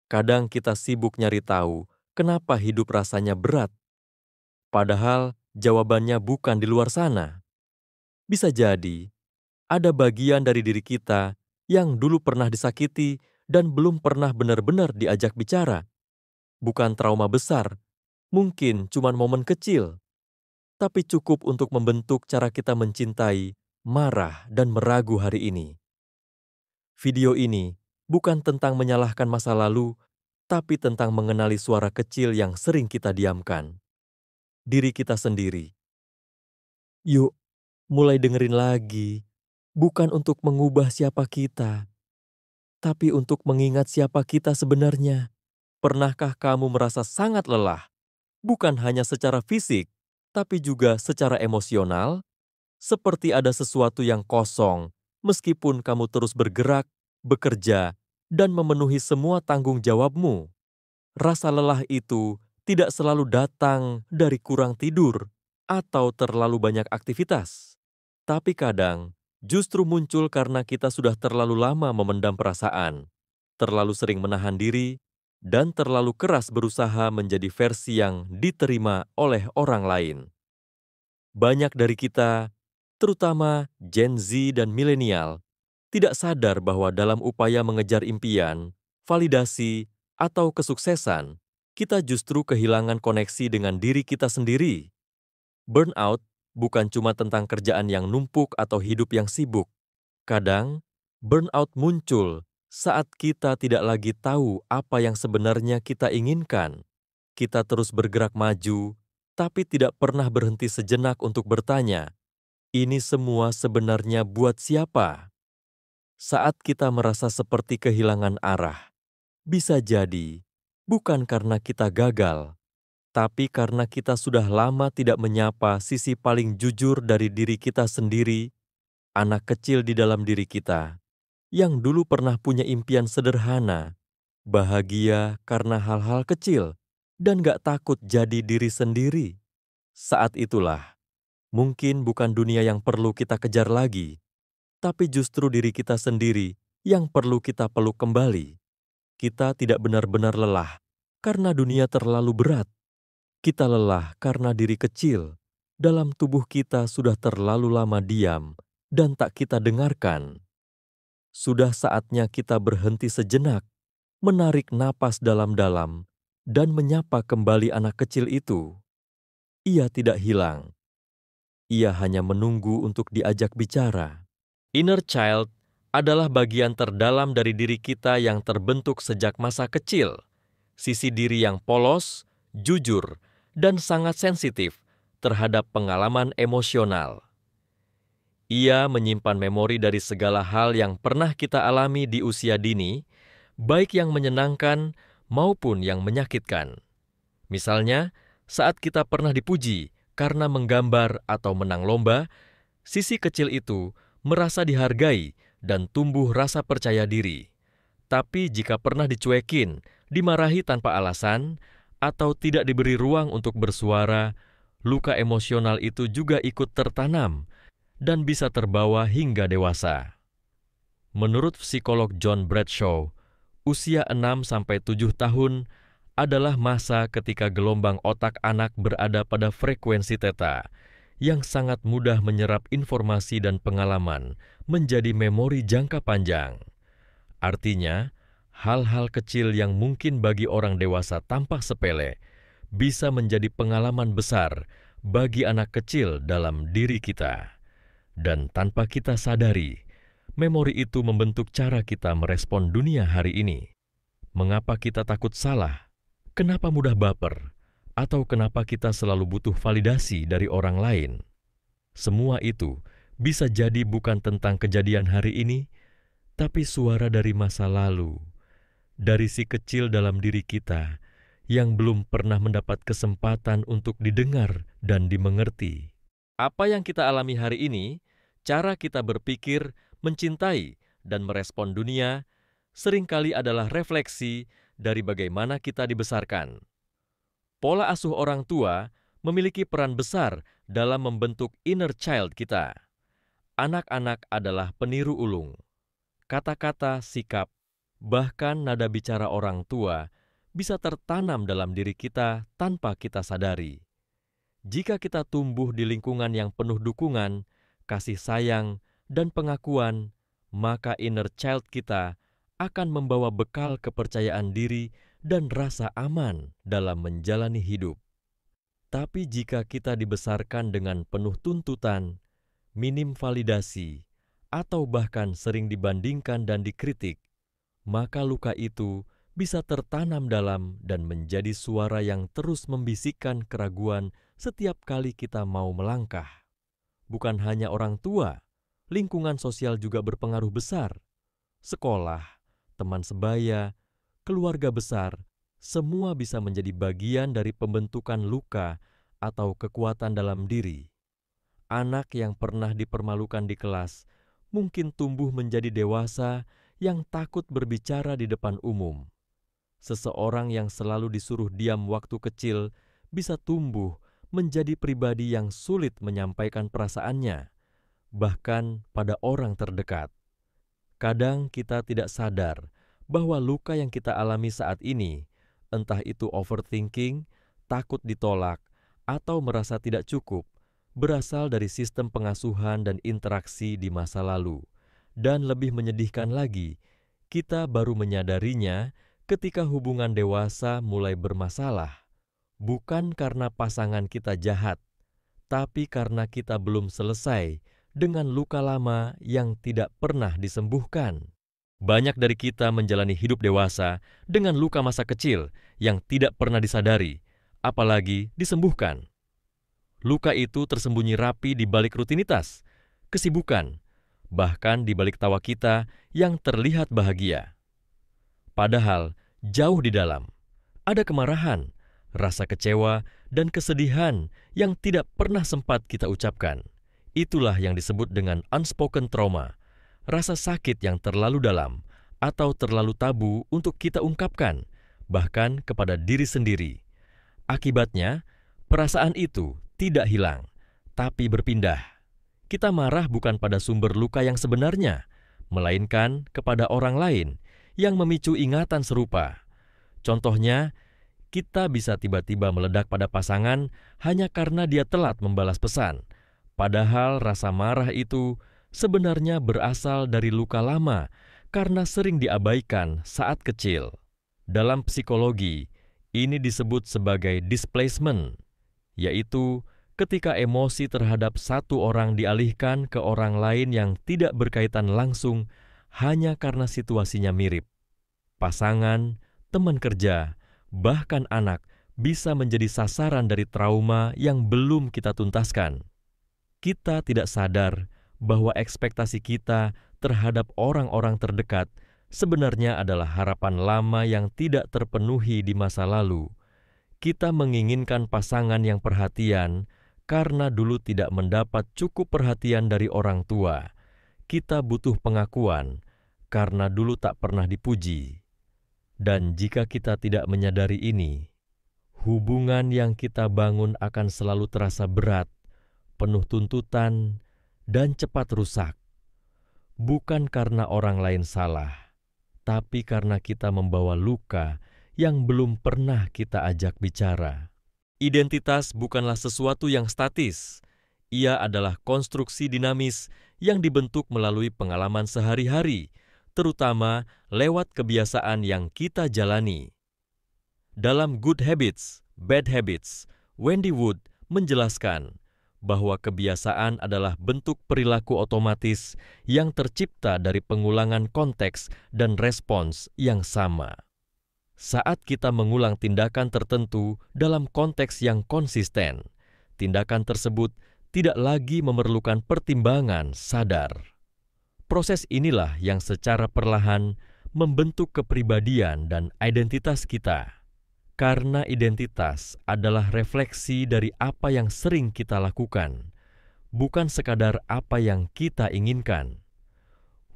Kadang kita sibuk nyari tahu kenapa hidup rasanya berat, padahal jawabannya bukan di luar sana. Bisa jadi ada bagian dari diri kita yang dulu pernah disakiti dan belum pernah benar-benar diajak bicara. Bukan trauma besar, mungkin cuma momen kecil, tapi cukup untuk membentuk cara kita mencintai, marah, dan meragu hari ini. Video ini bukan tentang menyalahkan masa lalu, tapi tentang mengenali suara kecil yang sering kita diamkan. Diri kita sendiri. Yuk, mulai dengerin lagi. Bukan untuk mengubah siapa kita, tapi untuk mengingat siapa kita sebenarnya. Pernahkah kamu merasa sangat lelah? Bukan hanya secara fisik, tapi juga secara emosional? Seperti ada sesuatu yang kosong, meskipun kamu terus bergerak, bekerja, dan memenuhi semua tanggung jawabmu. Rasa lelah itu tidak selalu datang dari kurang tidur atau terlalu banyak aktivitas. Tapi kadang justru muncul karena kita sudah terlalu lama memendam perasaan, terlalu sering menahan diri, dan terlalu keras berusaha menjadi versi yang diterima oleh orang lain. Banyak dari kita, terutama Gen Z dan milenial, tidak sadar bahwa dalam upaya mengejar impian, validasi, atau kesuksesan, kita justru kehilangan koneksi dengan diri kita sendiri. Burnout bukan cuma tentang kerjaan yang numpuk atau hidup yang sibuk. Kadang, burnout muncul saat kita tidak lagi tahu apa yang sebenarnya kita inginkan. Kita terus bergerak maju, tapi tidak pernah berhenti sejenak untuk bertanya, ini semua sebenarnya buat siapa? Saat kita merasa seperti kehilangan arah, bisa jadi bukan karena kita gagal, tapi karena kita sudah lama tidak menyapa sisi paling jujur dari diri kita sendiri, anak kecil di dalam diri kita, yang dulu pernah punya impian sederhana, bahagia karena hal-hal kecil, dan gak takut jadi diri sendiri. Saat itulah, mungkin bukan dunia yang perlu kita kejar lagi, tapi justru diri kita sendiri yang perlu kita peluk kembali. Kita tidak benar-benar lelah karena dunia terlalu berat. Kita lelah karena diri kecil dalam tubuh kita sudah terlalu lama diam dan tak kita dengarkan. Sudah saatnya kita berhenti sejenak, menarik napas dalam-dalam, dan menyapa kembali anak kecil itu. Ia tidak hilang. Ia hanya menunggu untuk diajak bicara. Inner child adalah bagian terdalam dari diri kita yang terbentuk sejak masa kecil. Sisi diri yang polos, jujur, dan sangat sensitif terhadap pengalaman emosional. Ia menyimpan memori dari segala hal yang pernah kita alami di usia dini, baik yang menyenangkan maupun yang menyakitkan. Misalnya, saat kita pernah dipuji karena menggambar atau menang lomba, sisi kecil itu merasa dihargai dan tumbuh rasa percaya diri. Tapi jika pernah dicuekin, dimarahi tanpa alasan, atau tidak diberi ruang untuk bersuara, luka emosional itu juga ikut tertanam dan bisa terbawa hingga dewasa. Menurut psikolog John Bradshaw, usia 6-7 tahun adalah masa ketika gelombang otak anak berada pada frekuensi theta, yang sangat mudah menyerap informasi dan pengalaman menjadi memori jangka panjang. Artinya, hal-hal kecil yang mungkin bagi orang dewasa tampak sepele, bisa menjadi pengalaman besar bagi anak kecil dalam diri kita. Dan tanpa kita sadari, memori itu membentuk cara kita merespon dunia hari ini. Mengapa kita takut salah? Kenapa mudah baper? Atau kenapa kita selalu butuh validasi dari orang lain? Semua itu bisa jadi bukan tentang kejadian hari ini, tapi suara dari masa lalu, dari si kecil dalam diri kita yang belum pernah mendapat kesempatan untuk didengar dan dimengerti. Apa yang kita alami hari ini, cara kita berpikir, mencintai, dan merespon dunia, seringkali adalah refleksi dari bagaimana kita dibesarkan. Pola asuh orang tua memiliki peran besar dalam membentuk inner child kita. Anak-anak adalah peniru ulung. Kata-kata, sikap, Bahkan nada bicara orang tua bisa tertanam dalam diri kita tanpa kita sadari. Jika kita tumbuh di lingkungan yang penuh dukungan, kasih sayang, dan pengakuan, maka inner child kita akan membawa bekal kepercayaan diri dan rasa aman dalam menjalani hidup. Tapi jika kita dibesarkan dengan penuh tuntutan, minim validasi, atau bahkan sering dibandingkan dan dikritik, maka luka itu bisa tertanam dalam dan menjadi suara yang terus membisikkan keraguan setiap kali kita mau melangkah. Bukan hanya orang tua, lingkungan sosial juga berpengaruh besar. Sekolah, teman sebaya, keluarga besar, semua bisa menjadi bagian dari pembentukan luka atau kekuatan dalam diri. Anak yang pernah dipermalukan di kelas mungkin tumbuh menjadi dewasa yang takut berbicara di depan umum. Seseorang yang selalu disuruh diam waktu kecil bisa tumbuh menjadi pribadi yang sulit menyampaikan perasaannya, bahkan pada orang terdekat. Kadang kita tidak sadar bahwa luka yang kita alami saat ini, entah itu overthinking, takut ditolak, atau merasa tidak cukup, berasal dari sistem pengasuhan dan interaksi di masa lalu. Dan lebih menyedihkan lagi, kita baru menyadarinya ketika hubungan dewasa mulai bermasalah. Bukan karena pasangan kita jahat, tapi karena kita belum selesai dengan luka lama yang tidak pernah disembuhkan. Banyak dari kita menjalani hidup dewasa dengan luka masa kecil yang tidak pernah disadari, apalagi disembuhkan. Luka itu tersembunyi rapi di balik rutinitas, kesibukan, bahkan di balik tawa kita yang terlihat bahagia. Padahal jauh di dalam, ada kemarahan, rasa kecewa, dan kesedihan yang tidak pernah sempat kita ucapkan. Itulah yang disebut dengan unspoken trauma, rasa sakit yang terlalu dalam atau terlalu tabu untuk kita ungkapkan, bahkan kepada diri sendiri. Akibatnya, perasaan itu tidak hilang, tapi berpindah. Kita marah bukan pada sumber luka yang sebenarnya, melainkan kepada orang lain yang memicu ingatan serupa. Contohnya, kita bisa tiba-tiba meledak pada pasangan hanya karena dia telat membalas pesan. Padahal rasa marah itu sebenarnya berasal dari luka lama karena sering diabaikan saat kecil. Dalam psikologi, ini disebut sebagai displacement, yaitu ketika emosi terhadap satu orang dialihkan ke orang lain yang tidak berkaitan langsung hanya karena situasinya mirip. Pasangan, teman kerja, bahkan anak bisa menjadi sasaran dari trauma yang belum kita tuntaskan. Kita tidak sadar bahwa ekspektasi kita terhadap orang-orang terdekat sebenarnya adalah harapan lama yang tidak terpenuhi di masa lalu. Kita menginginkan pasangan yang perhatian karena dulu tidak mendapat cukup perhatian dari orang tua. Kita butuh pengakuan karena dulu tak pernah dipuji. Dan jika kita tidak menyadari ini, hubungan yang kita bangun akan selalu terasa berat, penuh tuntutan, dan cepat rusak. Bukan karena orang lain salah, tapi karena kita membawa luka yang belum pernah kita ajak bicara. Identitas bukanlah sesuatu yang statis. Ia adalah konstruksi dinamis yang dibentuk melalui pengalaman sehari-hari, terutama lewat kebiasaan yang kita jalani. Dalam Good Habits, Bad Habits, Wendy Wood menjelaskan bahwa kebiasaan adalah bentuk perilaku otomatis yang tercipta dari pengulangan konteks dan respons yang sama. Saat kita mengulang tindakan tertentu dalam konteks yang konsisten, tindakan tersebut tidak lagi memerlukan pertimbangan sadar. Proses inilah yang secara perlahan membentuk kepribadian dan identitas kita. Karena identitas adalah refleksi dari apa yang sering kita lakukan, bukan sekadar apa yang kita inginkan.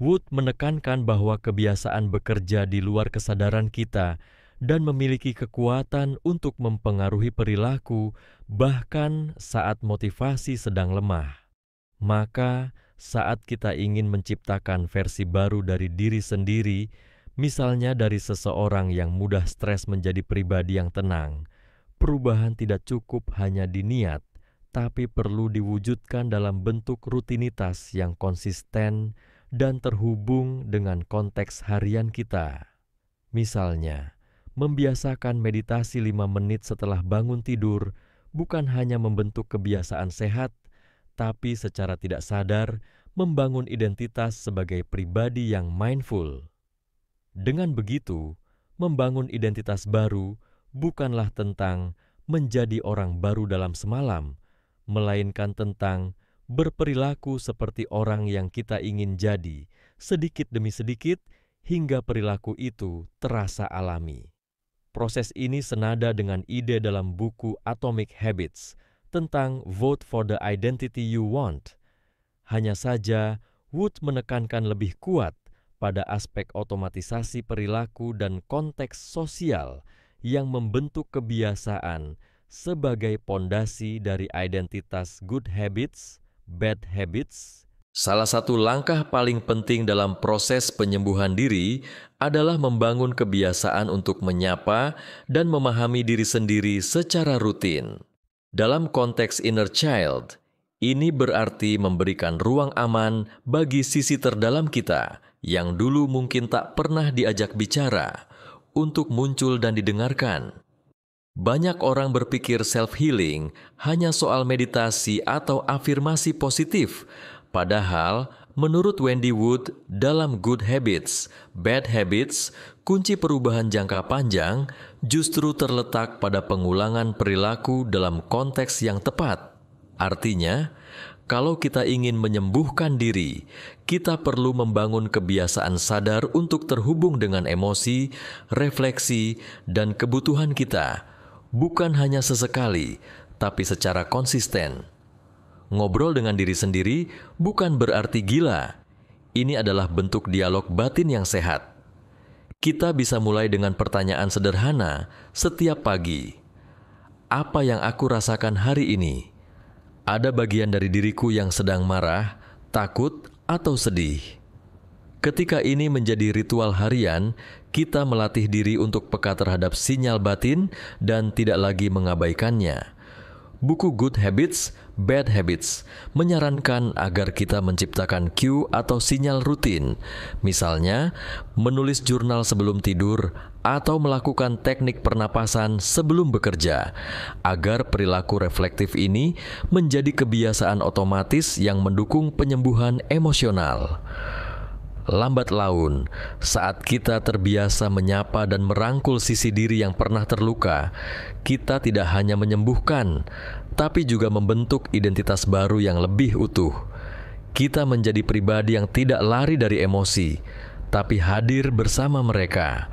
Wood menekankan bahwa kebiasaan bekerja di luar kesadaran kita dan memiliki kekuatan untuk mempengaruhi perilaku bahkan saat motivasi sedang lemah. Maka, saat kita ingin menciptakan versi baru dari diri sendiri, Misalnya dari seseorang yang mudah stres menjadi pribadi yang tenang, perubahan tidak cukup hanya di niat, tapi perlu diwujudkan dalam bentuk rutinitas yang konsisten dan terhubung dengan konteks harian kita. Misalnya, membiasakan meditasi 5 menit setelah bangun tidur bukan hanya membentuk kebiasaan sehat, tapi secara tidak sadar membangun identitas sebagai pribadi yang mindful. Dengan begitu, membangun identitas baru bukanlah tentang menjadi orang baru dalam semalam, melainkan tentang berperilaku seperti orang yang kita ingin jadi, sedikit demi sedikit, hingga perilaku itu terasa alami. Proses ini senada dengan ide dalam buku Atomic Habits tentang vote for the identity you want. Hanya saja, Wood menekankan lebih kuat pada aspek otomatisasi perilaku dan konteks sosial yang membentuk kebiasaan sebagai pondasi dari identitas good habits, bad habits. Salah satu langkah paling penting dalam proses penyembuhan diri adalah membangun kebiasaan untuk menyapa dan memahami diri sendiri secara rutin. Dalam konteks inner child, ini berarti memberikan ruang aman bagi sisi terdalam kita yang dulu mungkin tak pernah diajak bicara untuk muncul dan didengarkan. Banyak orang berpikir self-healing hanya soal meditasi atau afirmasi positif, padahal menurut Wendy Wood dalam Good Habits, Bad Habits, kunci perubahan jangka panjang justru terletak pada pengulangan perilaku dalam konteks yang tepat. Artinya, kalau kita ingin menyembuhkan diri, kita perlu membangun kebiasaan sadar untuk terhubung dengan emosi, refleksi, dan kebutuhan kita, bukan hanya sesekali, tapi secara konsisten. Ngobrol dengan diri sendiri bukan berarti gila. Ini adalah bentuk dialog batin yang sehat. Kita bisa mulai dengan pertanyaan sederhana setiap pagi. Apa yang aku rasakan hari ini? Ada bagian dari diriku yang sedang marah, takut, atau sedih. Ketika ini menjadi ritual harian, kita melatih diri untuk peka terhadap sinyal batin dan tidak lagi mengabaikannya. Buku Good Habits, Bad Habits menyarankan agar kita menciptakan cue atau sinyal rutin, misalnya menulis jurnal sebelum tidur atau melakukan teknik pernapasan sebelum bekerja, agar perilaku reflektif ini menjadi kebiasaan otomatis yang mendukung penyembuhan emosional. Lambat laun, saat kita terbiasa menyapa dan merangkul sisi diri yang pernah terluka, kita tidak hanya menyembuhkan, tapi juga membentuk identitas baru yang lebih utuh. Kita menjadi pribadi yang tidak lari dari emosi, tapi hadir bersama mereka.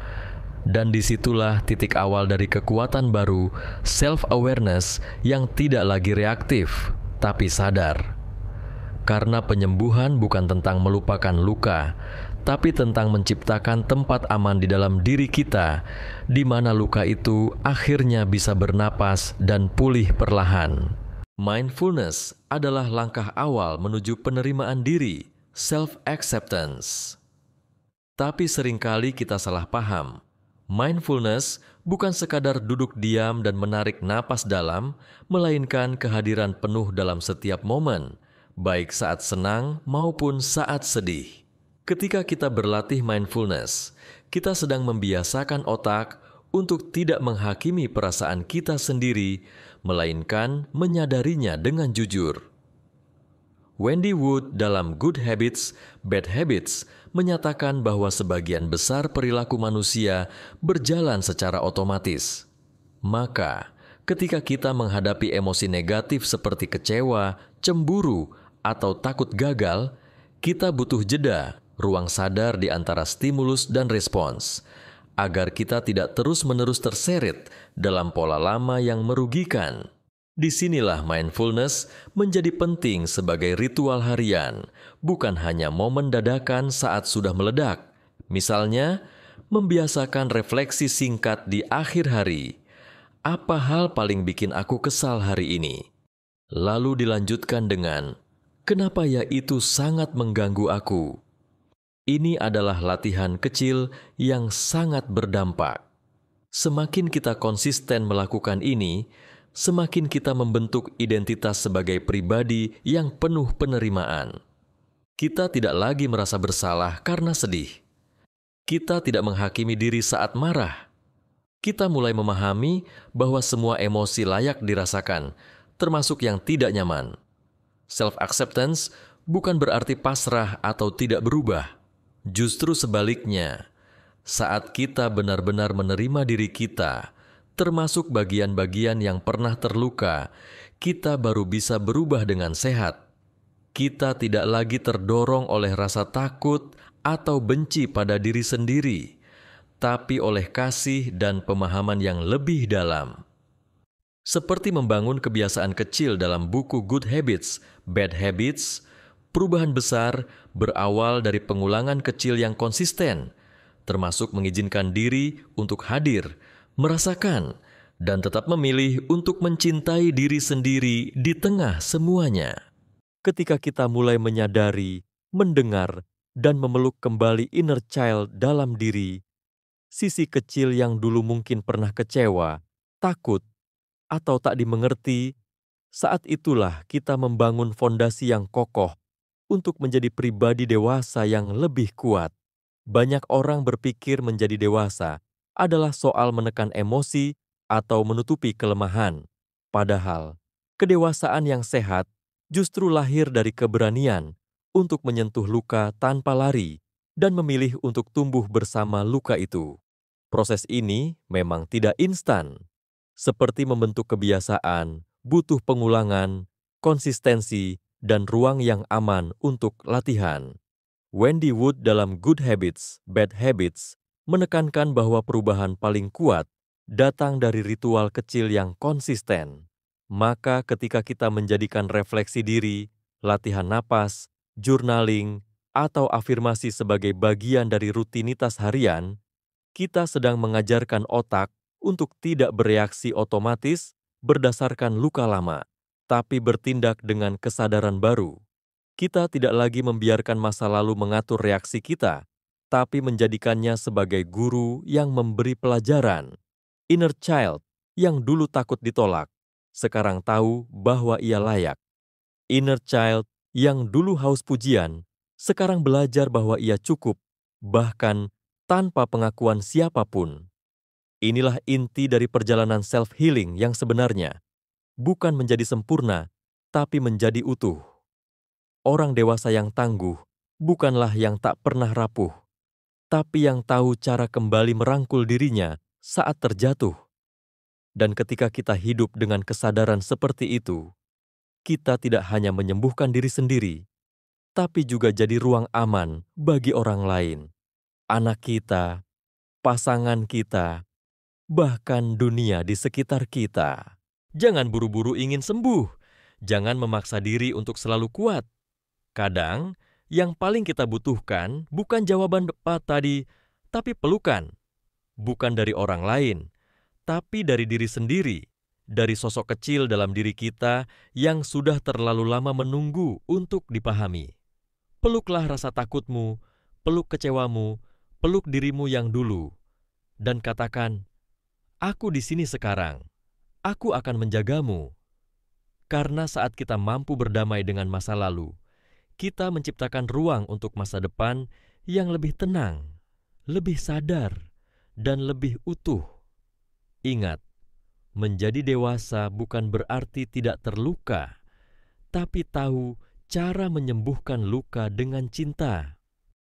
Dan disitulah titik awal dari kekuatan baru, self-awareness yang tidak lagi reaktif, tapi sadar. Karena penyembuhan bukan tentang melupakan luka, tapi tentang menciptakan tempat aman di dalam diri kita, di mana luka itu akhirnya bisa bernapas dan pulih perlahan. Mindfulness adalah langkah awal menuju penerimaan diri, self-acceptance. Tapi seringkali kita salah paham. Mindfulness bukan sekadar duduk diam dan menarik napas dalam, melainkan kehadiran penuh dalam setiap momen, baik saat senang maupun saat sedih. Ketika kita berlatih mindfulness, kita sedang membiasakan otak untuk tidak menghakimi perasaan kita sendiri, melainkan menyadarinya dengan jujur. Wendy Wood dalam Good Habits, Bad Habits menyatakan bahwa sebagian besar perilaku manusia berjalan secara otomatis. Maka, ketika kita menghadapi emosi negatif seperti kecewa, cemburu, atau takut gagal, kita butuh jeda, ruang sadar di antara stimulus dan respons, agar kita tidak terus-menerus terseret dalam pola lama yang merugikan. Disinilah mindfulness menjadi penting sebagai ritual harian, bukan hanya momen dadakan saat sudah meledak. Misalnya, membiasakan refleksi singkat di akhir hari. Apa hal paling bikin aku kesal hari ini? Lalu dilanjutkan dengan, kenapa ya itu sangat mengganggu aku? Ini adalah latihan kecil yang sangat berdampak. Semakin kita konsisten melakukan ini, semakin kita membentuk identitas sebagai pribadi yang penuh penerimaan. Kita tidak lagi merasa bersalah karena sedih. Kita tidak menghakimi diri saat marah. Kita mulai memahami bahwa semua emosi layak dirasakan, termasuk yang tidak nyaman. Self-acceptance bukan berarti pasrah atau tidak berubah. Justru sebaliknya, saat kita benar-benar menerima diri kita, termasuk bagian-bagian yang pernah terluka, kita baru bisa berubah dengan sehat. Kita tidak lagi terdorong oleh rasa takut atau benci pada diri sendiri, tapi oleh kasih dan pemahaman yang lebih dalam. Seperti membangun kebiasaan kecil dalam buku Good Habits, Bad Habits, perubahan besar berawal dari pengulangan kecil yang konsisten, termasuk mengizinkan diri untuk hadir, merasakan, dan tetap memilih untuk mencintai diri sendiri di tengah semuanya. Ketika kita mulai menyadari, mendengar, dan memeluk kembali inner child dalam diri, sisi kecil yang dulu mungkin pernah kecewa, takut, atau tak dimengerti, saat itulah kita membangun fondasi yang kokoh untuk menjadi pribadi dewasa yang lebih kuat. Banyak orang berpikir menjadi dewasa adalah soal menekan emosi atau menutupi kelemahan. Padahal, kedewasaan yang sehat justru lahir dari keberanian untuk menyentuh luka tanpa lari dan memilih untuk tumbuh bersama luka itu. Proses ini memang tidak instan. Seperti membentuk kebiasaan, butuh pengulangan, konsistensi, dan ruang yang aman untuk latihan. Wendy Wood dalam Good Habits, Bad Habits menekankan bahwa perubahan paling kuat datang dari ritual kecil yang konsisten. Maka ketika kita menjadikan refleksi diri, latihan napas, journaling, atau afirmasi sebagai bagian dari rutinitas harian, kita sedang mengajarkan otak untuk tidak bereaksi otomatis berdasarkan luka lama, tapi bertindak dengan kesadaran baru. Kita tidak lagi membiarkan masa lalu mengatur reaksi kita, tapi menjadikannya sebagai guru yang memberi pelajaran. Inner child yang dulu takut ditolak, sekarang tahu bahwa ia layak. Inner child yang dulu haus pujian, sekarang belajar bahwa ia cukup, bahkan tanpa pengakuan siapapun. Inilah inti dari perjalanan self-healing yang sebenarnya. Bukan menjadi sempurna, tapi menjadi utuh. Orang dewasa yang tangguh bukanlah yang tak pernah rapuh, tapi yang tahu cara kembali merangkul dirinya saat terjatuh. Dan ketika kita hidup dengan kesadaran seperti itu, kita tidak hanya menyembuhkan diri sendiri, tapi juga jadi ruang aman bagi orang lain, anak kita, pasangan kita, bahkan dunia di sekitar kita. Jangan buru-buru ingin sembuh. Jangan memaksa diri untuk selalu kuat. Kadang, yang paling kita butuhkan bukan jawaban tepat tadi, tapi pelukan. Bukan dari orang lain, tapi dari diri sendiri, dari sosok kecil dalam diri kita yang sudah terlalu lama menunggu untuk dipahami. Peluklah rasa takutmu, peluk kecewamu, peluk dirimu yang dulu, dan katakan, "Aku di sini sekarang. Aku akan menjagamu." Karena saat kita mampu berdamai dengan masa lalu, kita menciptakan ruang untuk masa depan yang lebih tenang, lebih sadar, dan lebih utuh. Ingat, menjadi dewasa bukan berarti tidak terluka, tapi tahu cara menyembuhkan luka dengan cinta.